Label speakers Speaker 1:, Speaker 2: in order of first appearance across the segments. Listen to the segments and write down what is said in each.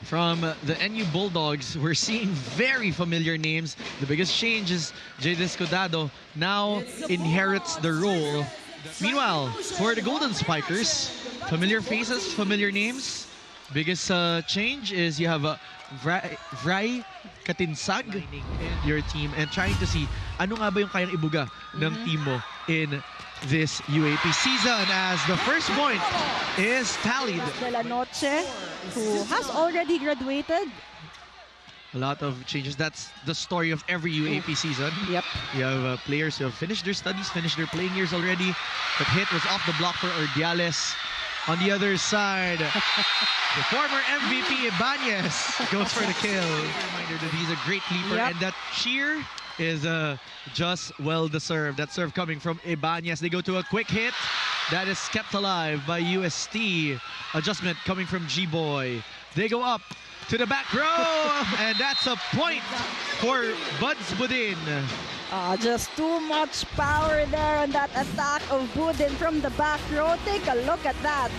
Speaker 1: from the NU Bulldogs. We're seeing very familiar names. The biggest change is Jay Descodado now inherits the role. Meanwhile, for the Golden Spikers, familiar faces, familiar names. Biggest change is you have Vray Katinsag in your team and trying to see ano nga ba yung kayang ibuga ng team mo in this UAAP season as the first point is tallied.
Speaker 2: De La Noche, who has already graduated.
Speaker 1: A lot of changes. That's the story of every UAAP season.
Speaker 2: Yep.
Speaker 1: You have players who have finished their studies, finished their playing years already. But hit was off the block for Ordiales. On the other side, the former MVP Ibanez goes for the kill. Reminder that he's a great leaper, and that cheer is just well deserved. That serve coming from Ibanez. They go to a quick hit that is kept alive by UST. Adjustment coming from G-Boy. They go up to the back row, and that's a point for Buds Budin.
Speaker 2: Just too much power there on that attack of Budin from the back row. Take a look at that.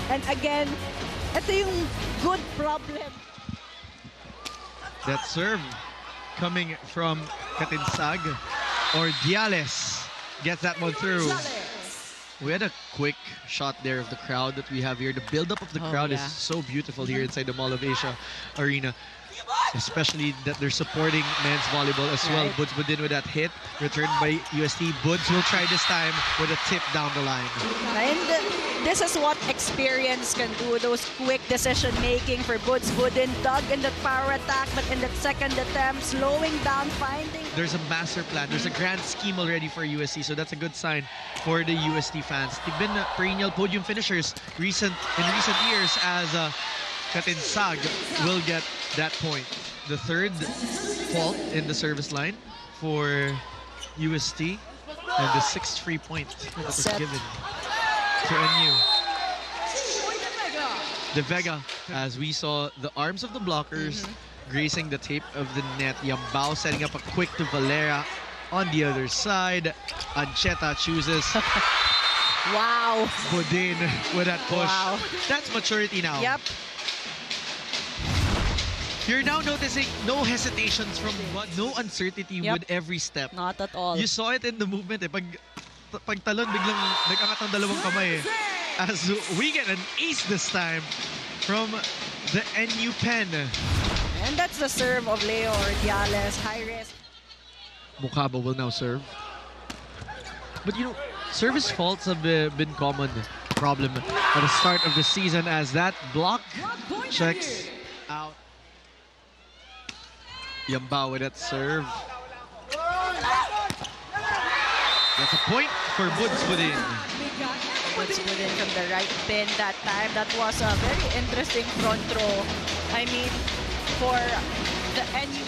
Speaker 2: And again, ito yung good problem.
Speaker 1: That serve coming from Katinsag. Ordiales gets that one through. We had a quick shot there of the crowd that we have here. The buildup of the crowd is so beautiful here inside the Mall of Asia Arena. Especially that they're supporting men's volleyball as well. Buds Budin with that hit, returned by UST. Buds will try this time with a tip down the line.
Speaker 2: And this is what experience can do. Those quick decision-making for Buds Budin. Dug in that power attack, but in that second attempt, slowing down, finding...
Speaker 1: There's a master plan. There's a grand scheme already for UST, so that's a good sign for the UST fans. They've been perennial podium finishers in recent years as Katinsag will get that point. The third fault in the service line for UST and the sixth free point that was given to NU. De Vega, as we saw the arms of the blockers grazing the tape of the net. Yambao setting up a quick to Valera on the other side. Ancheta chooses
Speaker 2: wow,
Speaker 1: Budin with that push.
Speaker 2: Wow.
Speaker 1: That's maturity now.
Speaker 2: Yep.
Speaker 1: You're now noticing no hesitations from Bud, no uncertainty with every step.
Speaker 2: Not at all.
Speaker 1: You saw it in the movement. Pag talon, biglang nag-angat ng dalawang kamay. As we get an ace this time from the NU pen.
Speaker 2: And that's the serve of Leo Ordiales. High risk.
Speaker 1: Mukaba will now serve. But you know, service faults have been common problem at the start of the season as that block checks out. Yambao with that serve. That's a point for Buds Budin.
Speaker 2: Buds Budin from the right pin that time. That was a very interesting front row. I mean, for the NU.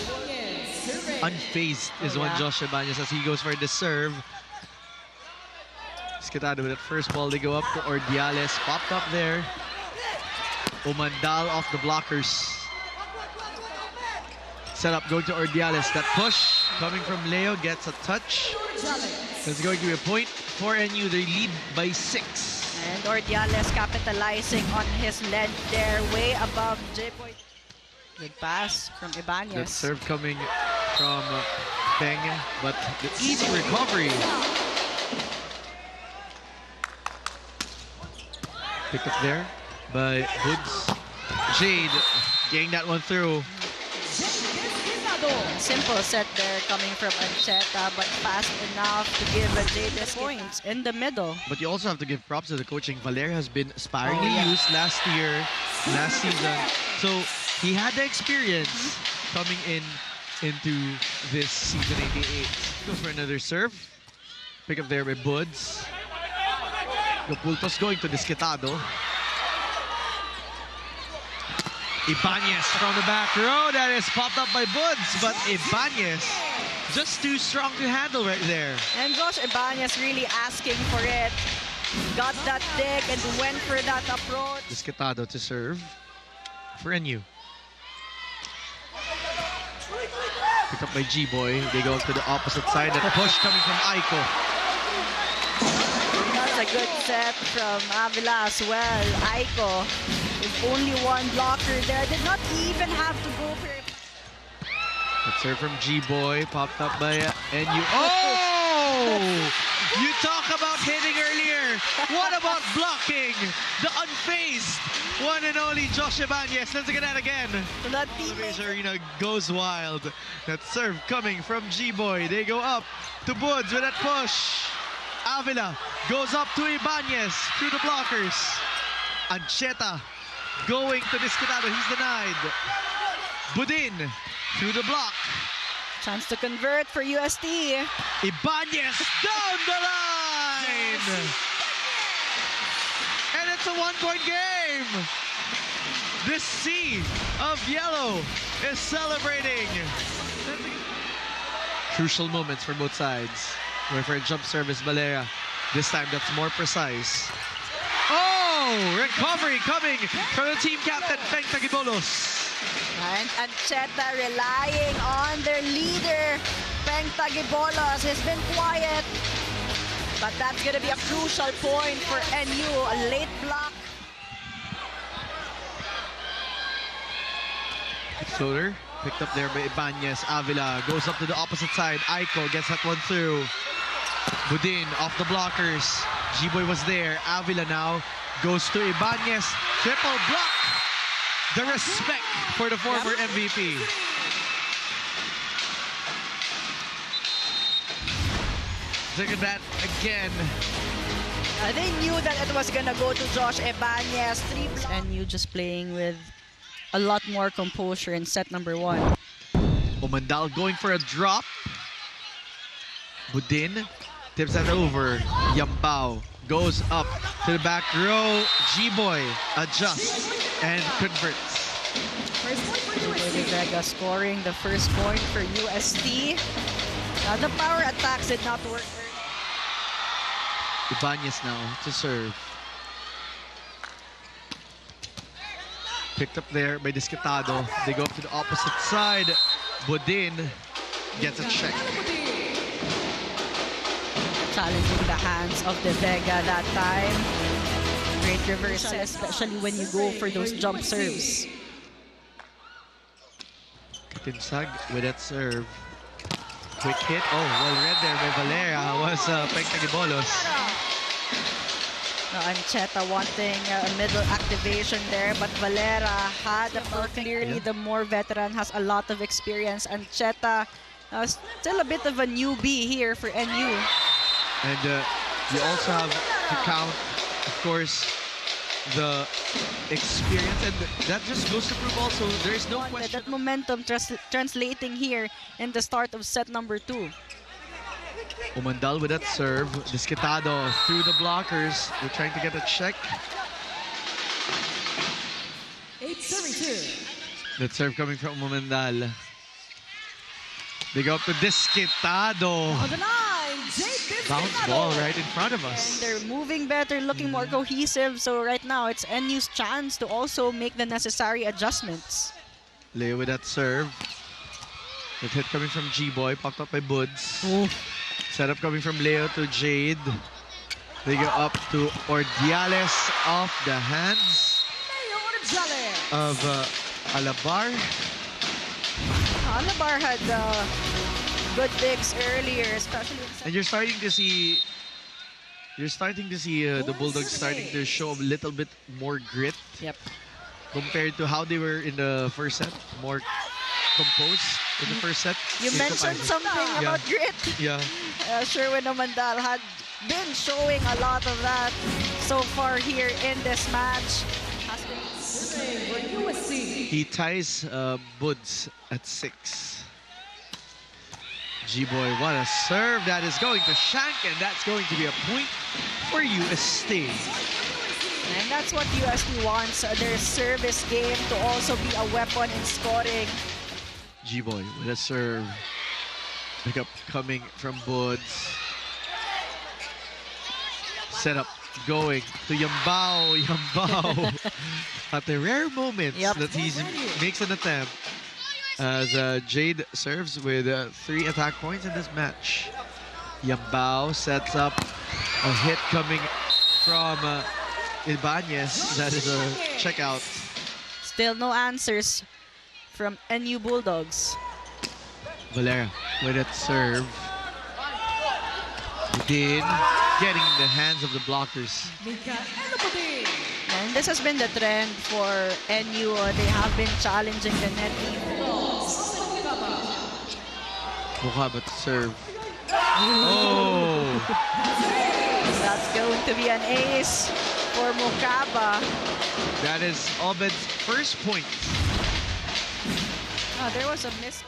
Speaker 1: Unfazed is one Josh Ibanez as he goes for the serve. Skitado with that first ball. They go up to Ordiales. Popped up there. Umandal off the blockers. Set up going to Ordiales. That push coming from Leo gets a touch. That's going to be a point for NU. They lead by 6.
Speaker 2: And Ordiales capitalizing on his length there, way above J-Boy. Good pass from Ibanez.
Speaker 1: That serve coming from Peng, but the easy recovery. Picked up there by Buds. Jade getting that one through.
Speaker 2: Simple set there coming from Ancheta, but fast enough to give Jade points in the middle.
Speaker 1: But you also have to give props to the coaching. Valera has been sparingly used last season. So he had the experience coming into this season 88. Goes for another serve. Pick up there by Buds. Gopultos going to Desquitado. Ibanez from the back row. That is popped up by Buds, but Ibanez just too strong to handle right there.
Speaker 2: And Josh Ibanez really asking for it. Got that dig and went for that approach.
Speaker 1: Desquitado to serve for NU. Picked up by G-Boy. They go to the opposite side. That push coming from Aiko.
Speaker 2: That's a good set from Avila as well. Aiko With only one blocker there. Did not even have to go for it.
Speaker 1: Good serve from G-Boy, popped up by NU. Oh! You talk about hitting earlier. What about blocking? The unfazed one and only Josh Ibanez. Let's get that again.
Speaker 2: That
Speaker 1: The Arena goes wild. That serve coming from G-Boy. They go up to Buds with that push. Avila goes up to Ibanez through the blockers. Ancheta going to Discatado. He's denied. Budin through the block.
Speaker 2: Chance to convert for UST.
Speaker 1: Ibanez down the line! And it's a one-point game! This sea of yellow is celebrating. Crucial moments for both sides. Where for a jump service, Valera. This time that's more precise. Oh! Recovery coming from the team captain, Feng Tagibolos.
Speaker 2: And Ancheta relying on their leader, Feng Tagibolos. He's been quiet, but that's going to be a crucial point for NU. A late block.
Speaker 1: Floater picked up there by Ibanez. Avila goes up to the opposite side. Aiko gets that one through. Budin off the blockers. G-Boy was there. Avila now goes to Ibanez. Triple block. The respect for the former MVP. Second bat again.
Speaker 2: They knew that it was gonna go to Josh Ibanez. And you just playing with a lot more composure in set number 1.
Speaker 1: Umandal going for a drop. Budin tips that over. Yambao goes up to the back row. G-Boy adjusts and converts.
Speaker 2: Vega scoring the first point for UST. The power attacks did not work.
Speaker 1: Ibanez now to serve. Picked up there by Discatado. They go up to the opposite side. Budin gets a check.
Speaker 2: Challenging the hands of the Vega that time. Great reversal, especially when you go for those jump serves.
Speaker 1: Tinsag with that serve. Quick hit. Oh, well read there by Valera. Was Feng Tagibolos.
Speaker 2: Ancheta wanting a middle activation there, but Valera had a clearly the more veteran, has a lot of experience. Ancheta still a bit of a newbie here for NU.
Speaker 1: And you also have to count, of course, the experience, and that just goes to prove also there's no question.
Speaker 2: That momentum translating here in the start of set number 2.
Speaker 1: Umandal with that serve. Discatado through the blockers. They're trying to get a check.
Speaker 2: 8-32.
Speaker 1: That serve coming from Umandal. They go up to Discatado.
Speaker 2: On the line,
Speaker 1: Bounce ball right in front of us.
Speaker 2: And they're moving better, looking more cohesive. So right now, it's NU's chance to also make the necessary adjustments.
Speaker 1: Leo with that serve. That hit coming from G-Boy, popped up by Buds. Setup coming from Leo to Jade. They go up to Ordiales off the hands of Alabar.
Speaker 2: Alabar had good digs earlier, especially.
Speaker 1: And you're starting to see the Bulldogs starting to show a little bit more grit.
Speaker 2: Yep.
Speaker 1: Compared to how they were in the first set, more composed in the first set.
Speaker 2: You mentioned something about grit.
Speaker 1: Yeah.
Speaker 2: Sherwin Umandal had been showing a lot of that so far here in this match.
Speaker 1: He ties Buds at 6. G-Boy, what a serve that is going to shank, and that's going to be a point for UST.
Speaker 2: And that's what UST wants, their service game to also be a weapon in scoring.
Speaker 1: G-Boy with a serve. Pick up coming from Buds. Setup going to Yambao. Yambao at the rare moments that he makes an attempt. As Jade serves with 3 attack points in this match. Yambao sets up a hit coming from Ibanez. That is a checkout.
Speaker 2: Still no answers from NU Bulldogs.
Speaker 1: Valera with it serve. Budin getting the hands of the blockers.
Speaker 2: And this has been the trend for NU. They have been challenging the net.
Speaker 1: Mukaba to serve. Oh!
Speaker 2: That's going to be an ace for Mukaba.
Speaker 1: That is Obed's first point.
Speaker 2: Oh, there was a miss.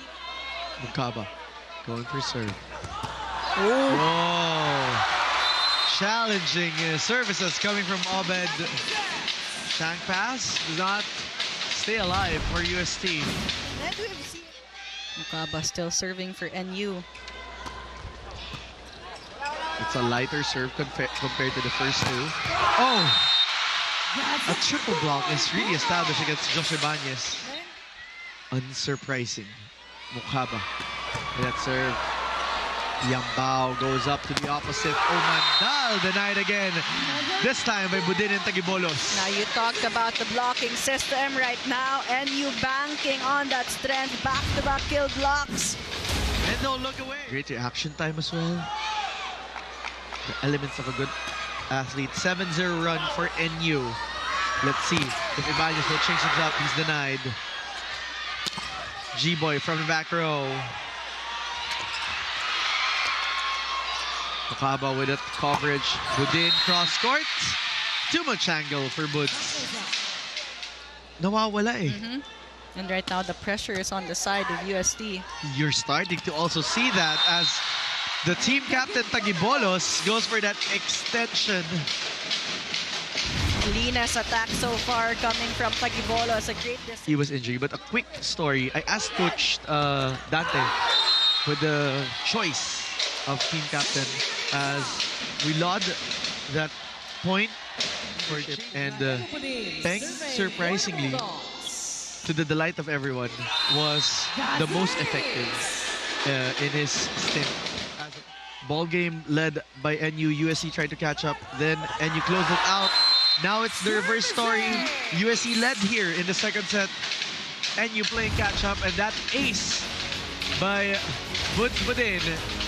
Speaker 1: Mukaba going for serve.
Speaker 2: Oh.
Speaker 1: Oh! Challenging services coming from Obed. Shank pass does not stay alive for UST.
Speaker 2: Mukaba still serving for NU.
Speaker 1: It's a lighter serve compared to the first two. Oh! A triple block is really established against Josh Ibanez. Unsurprising. Mukaba with that serve. Yambao goes up to the opposite. Omandal denied again. This time by Budin and Tagibolos.
Speaker 2: Now you talked about the blocking system right now. NU banking on that strength. Back-to-back kill blocks.
Speaker 1: And don't look away. Great reaction time as well. The elements of a good athlete. 7-0 run for NU. Let's see if Ibanez will change things up. He's denied. G-Boy from the back row. Mukaba with it, coverage. Budin cross court. Too much angle for Buds. Nawawala eh.
Speaker 2: And right now the pressure is on the side of UST.
Speaker 1: You're starting to also see that as the team captain Tagibolos goes for that extension.
Speaker 2: Linas attack so far coming from Tagibolos. A great decision.
Speaker 1: He was injured, but a quick story. I asked Coach Dante with the choice of team captain as we laud that point for it. And Peng, surprisingly, to the delight of everyone, was the most effective in his stint. Ball game led by NU. USC tried to catch up, then NU closed it out. Now it's the reverse story. USC led here in the second set. NU playing catch up, and that ace by Budin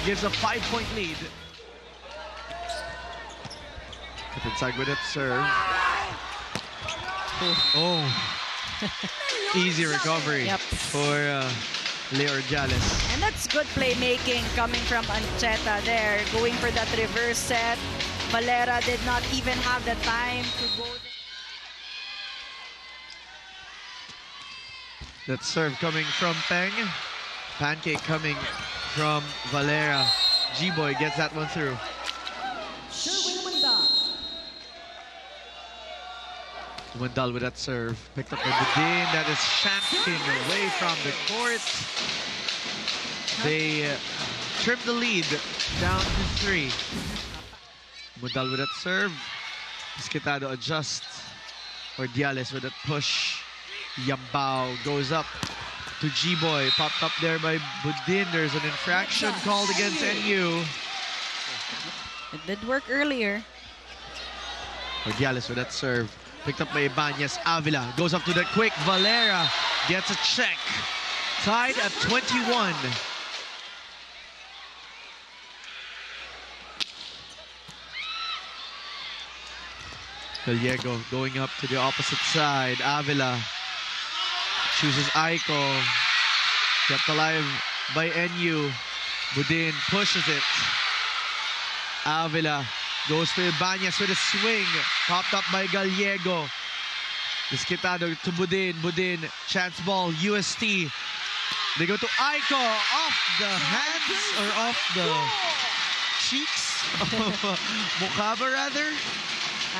Speaker 1: gives a 5-point lead. Inside with it, serve. Oh. Easy recovery for Leo Ordiales.
Speaker 2: And that's good playmaking coming from Ancheta there, going for that reverse set. Valera did not even have the time to go.
Speaker 1: That serve coming from Peng. Pancake coming from Valera. G-Boy gets that one through. Umandal with that serve. Picked up by Budin. That is shanking away from the court. They trim the lead down to 3. Umandal with that serve. Esquitado adjusts. Ordiales with that push. Yambao goes up to G-Boy. Popped up there by Budin. There's an infraction called against NU.
Speaker 2: It did work earlier.
Speaker 1: Ordiales with that serve. Picked up by Ibanez. Avila goes up to the quick. Valera gets a check. Tied at 21. Gallego going up to the opposite side. Avila chooses Aiko. Kept alive by NU. Budin pushes it. Avila goes to Ibanez with a swing. Popped up by Gallego. Esquitado to Budin. Budin, chance ball, UST. They go to Aiko. Off the hands or off the cheeks of Mukaba rather.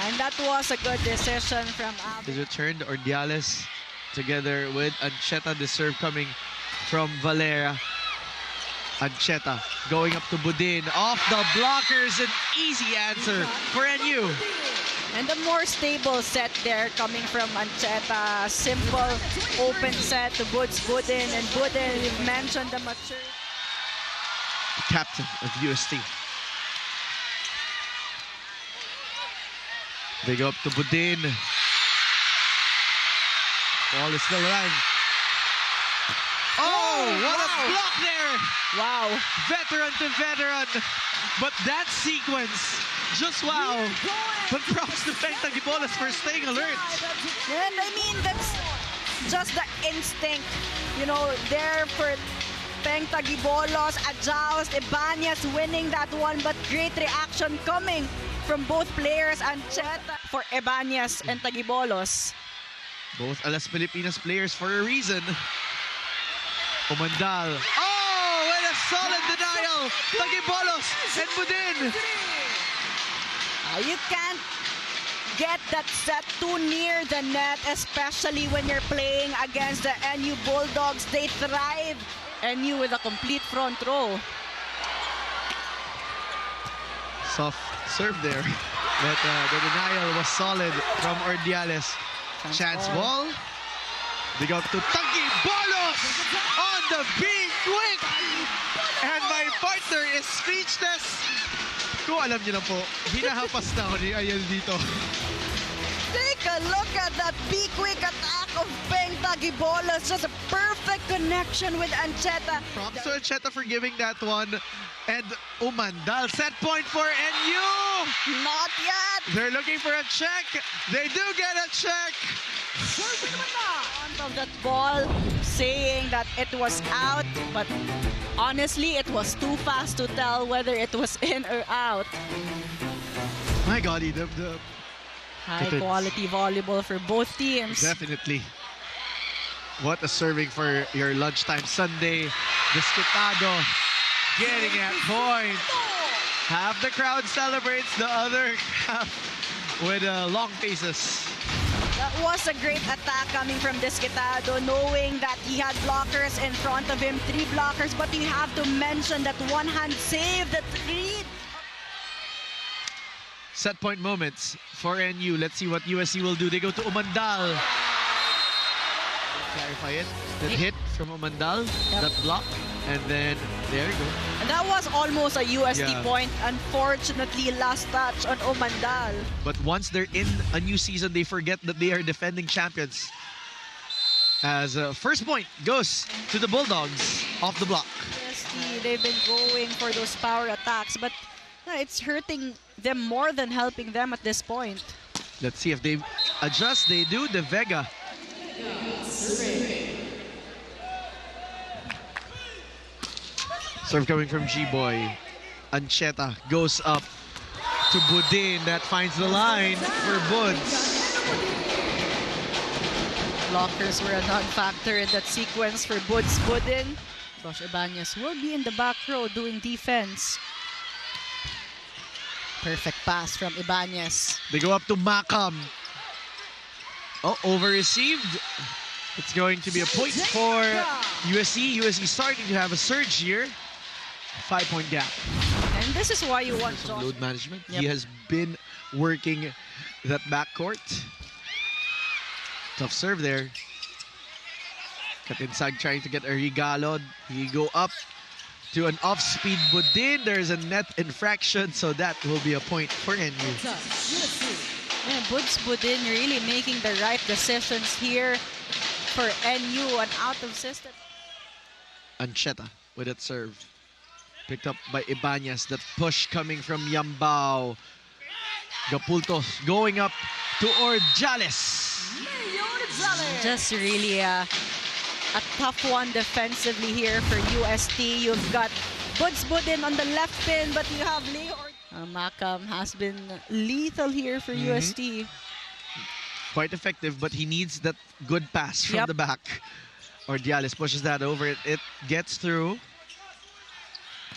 Speaker 2: And that was a good decision from
Speaker 1: Is returned Ordiales together with Ancheta. The serve coming from Valera. Ancheta going up to Budin. Off the blockers, an easy answer for NU.
Speaker 2: And a more stable set there coming from Ancheta. Simple open set to Budin. And Budin, you've mentioned the mature.
Speaker 1: The captain of UST. They go up to Budin. Ball is still alive. Oh, what a block there!
Speaker 2: Wow.
Speaker 1: Veteran to veteran. But that sequence, just wow. But props to Pentagibolas for staying alert.
Speaker 2: And I mean, that's just the instinct, you know, there for Pentagibolos, Adjaust, Ibanez winning that one, but great reaction coming from both players and Cheta for Ibanez and Tagibolos.
Speaker 1: Both Alas Pilipinas players for a reason. Umandal. Oh, and a solid denial. Tagibolos and Budin.
Speaker 2: You can't get that set too near the net, especially when you're playing against the NU Bulldogs. They thrive. NU with a complete front row.
Speaker 1: Soft serve there. But the denial was solid from Ordiales. Chance ball. They go to Tagibolos on the beat quick. And my partner is speechless. Kung alam niyo na po, hinahapas na ako ni Ayel dito.
Speaker 2: Take a look at that be-quick attack of Pentagibolos. Just a perfect connection with Ancheta.
Speaker 1: Props to Ancheta for giving that one. And Umandal, set point for NU.
Speaker 2: Not yet.
Speaker 1: They're looking for a check. They do get a check.
Speaker 2: Of that ball, saying that it was out, but honestly, it was too fast to tell whether it was in or out.
Speaker 1: My God, the
Speaker 2: High quality volleyball for both teams.
Speaker 1: Definitely. What a serving for your lunchtime Sunday. Desquitado getting at point. Half the crowd celebrates, the other half with long faces.
Speaker 2: That was a great attack coming from Desquitado, knowing that he had blockers in front of him, 3 blockers, but you have to mention that one hand save, that 3.
Speaker 1: Set point moments for NU. Let's see what USC will do. They go to Umandal. Clarify it. That hit from Umandal, that block, and then there you go.
Speaker 2: And that was almost a UST point. Unfortunately, last touch on Umandal.
Speaker 1: But once they're in a new season, they forget that they are defending champions. As first point goes to the Bulldogs off the block.
Speaker 2: UST, they've been going for those power attacks, but it's hurting them more than helping them at this point.
Speaker 1: Let's see if they adjust. They do. De Vega. Serve coming from G-Boy. Ancheta goes up to Budin. That finds the line for Buds.
Speaker 2: Blockers were a non-factor in that sequence for Buds Budin. Josh Ibanez will be in the back row doing defense. Perfect pass from Ibanez.
Speaker 1: They go up to Macam. Oh, over-received. It's going to be a point for USC. USC starting to have a surge here. 5-point gap.
Speaker 2: And this is why you want
Speaker 1: Josh. Load management.
Speaker 2: Yep.
Speaker 1: He has been working that backcourt. Tough serve there. Katinsag trying to get a regalo. He go up to an off-speed Budin. There's a net infraction, so that will be a point for NU.
Speaker 2: Yeah, Buds Budin really making the right decisions here for NU, an out of system.
Speaker 1: Ancheta with that serve. Picked up by Ibanez. That push coming from Yambao. Gapulto going up to Ordiales.
Speaker 2: Just really a tough one defensively here for UST. You've got Buds Budin on the left pin, but you have Leo. Macam has been lethal here for UST.
Speaker 1: Quite effective, but he needs that good pass from the back. Ordiales pushes that over. It gets through.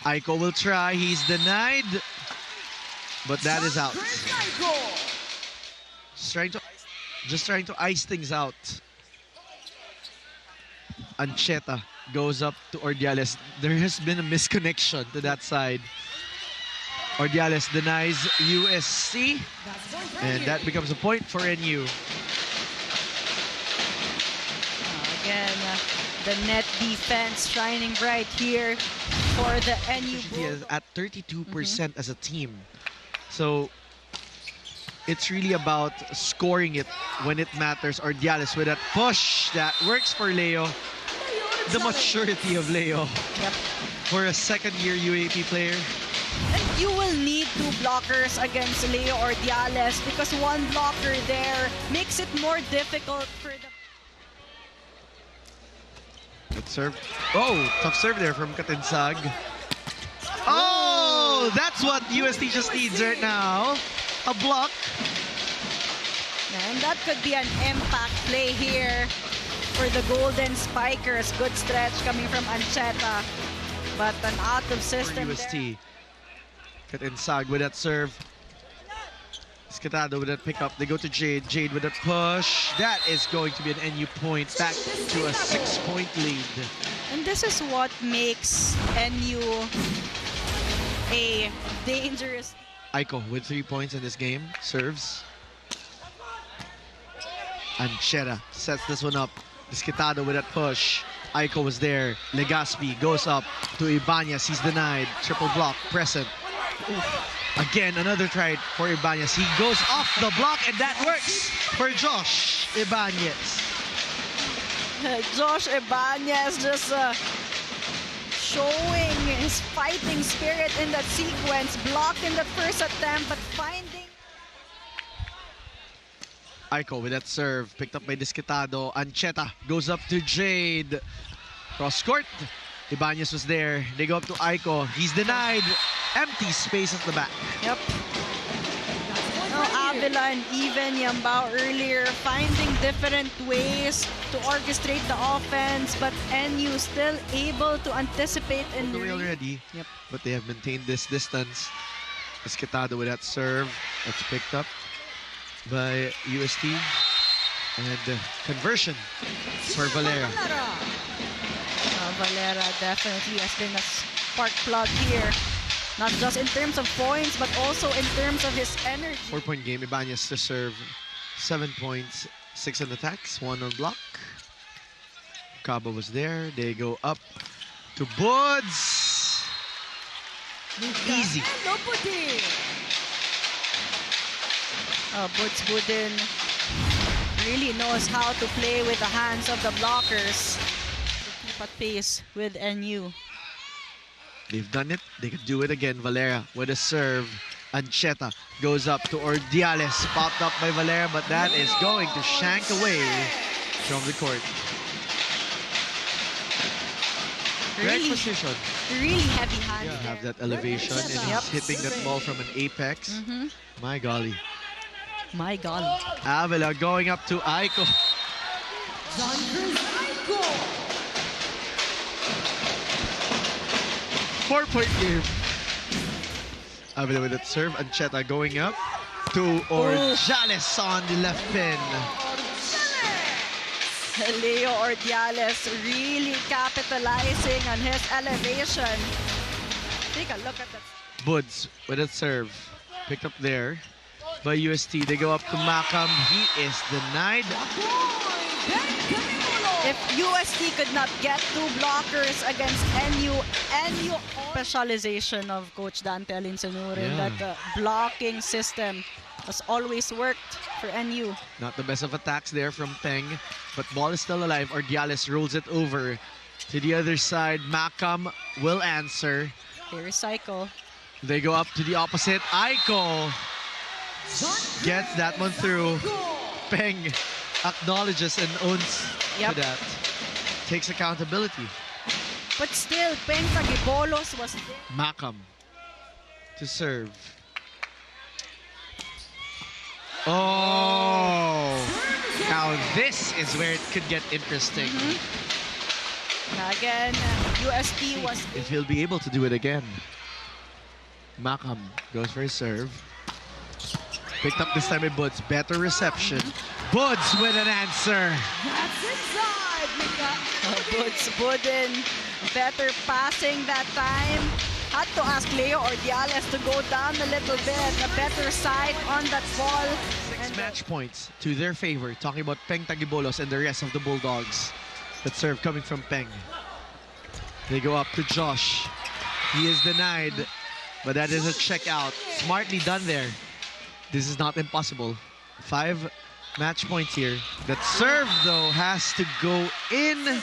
Speaker 1: Aiko will try. He's denied. But that is out. Just trying to ice things out. Ancheta goes up to Ordiales. There has been a misconnection to that side. Ordiales denies USC. And that becomes a point for NU.
Speaker 2: Again, the net defense shining bright here for the NU.
Speaker 1: He is at 32% as a team. So it's really about scoring it when it matters. Ordiales with that push that works for Leo. The maturity of Leo
Speaker 2: Yep.
Speaker 1: for a second-year UAP player.
Speaker 2: And you will need 2 blockers against Leo Ordiales because 1 blocker there makes it more difficult for the...
Speaker 1: Good serve. Oh, tough serve there from Katinsag. Oh, that's what UST just needs right now. A block.
Speaker 2: And that could be an impact play here for the Golden Spikers. Good stretch coming from Ancheta, but an out of system
Speaker 1: For UST.
Speaker 2: there.
Speaker 1: Katinsag with that serve. Escatado with that pickup. They go to Jade. Jade with that push. That is going to be an NU point. Back to a 6-point lead.
Speaker 2: And this is what makes NU a dangerous...
Speaker 1: Aiko with 3 points in this game. Serves. Ancheta sets this one up. Escatado with that push. Aiko was there. Legaspi goes up to Ibanez. He's denied. Triple block. Present. Oof. Again, another try for Ibanez. He goes off the block, and that works for Josh Ibanez.
Speaker 2: Josh Ibanez just showing his fighting spirit in that sequence. Blocked in the first attempt, but finding...
Speaker 1: Aiko with that serve. Picked up by Desquitado. Ancheta goes up to Jade. Cross court. Ibanez was there. They go up to Aiko. He's denied. Empty space at the back.
Speaker 2: Yep. Now Avila and even Yambao earlier finding different ways to orchestrate the offense, but NU still able to anticipate and
Speaker 1: Away already.
Speaker 2: Yep.
Speaker 1: But they have maintained this distance. Escatado with that serve. That's picked up by UST. And conversion for Valera.
Speaker 2: Valera definitely has been a spark plug here. Not just in terms of points, but also in terms of his energy.
Speaker 1: 4-point game. Ibanez to serve. 7 points. 6 on attacks. 1 on block. Cabo was there. They go up to Buds. Easy.
Speaker 2: Buds Budin really knows how to play with the hands of the blockers to keep at pace with NU.
Speaker 1: They've done it. They could do it again. Valera with a serve. Ancheta goes up to Ordiales. Popped up by Valera, but that is going to shank away from the court. Great position.
Speaker 2: Really heavy hands.
Speaker 1: Yeah,
Speaker 2: there.
Speaker 1: have that elevation, and he's hitting that ball from an apex. My golly.
Speaker 2: My God.
Speaker 1: Avila going up to Aiko. 4-point game. Avila with that serve. Ancheta going up to Ordiales on the left pin.
Speaker 2: Leo Ordiales really capitalizing on his elevation. Take a look at that.
Speaker 1: Buds with that serve. Picked up there by UST. They go up to Makam. He is denied.
Speaker 2: If UST could not get 2 blockers against NU specialization of Coach Dante Alinsanurin, that blocking system has always worked for NU.
Speaker 1: Not the best of attacks there from Peng, but ball is still alive. Ordiales rolls it over to the other side. Makam will answer.
Speaker 2: They recycle.
Speaker 1: They go up to the opposite. Aiko gets that one through. Peng acknowledges and owns to that. Takes accountability.
Speaker 2: But still, Pentagibolos was there.
Speaker 1: Makam to serve. Oh! Now this is where it could get interesting.
Speaker 2: Again, UST was...
Speaker 1: If he'll be able to do it again. Makam goes for his serve. Picked up this time by Buds. Better reception. Buds with an answer.
Speaker 2: That's inside, Buds Budin. Better passing that time. Had to ask Leo Ordiales to go down a little bit. A better side on that ball.
Speaker 1: 6 match points to their favor. Talking about Peng Tagibolos and the rest of the Bulldogs. That serve coming from Peng. They go up to Josh. He is denied. But that is a check out. Smartly done there This is not impossible. 5 match points here. That serve, though, has to go in.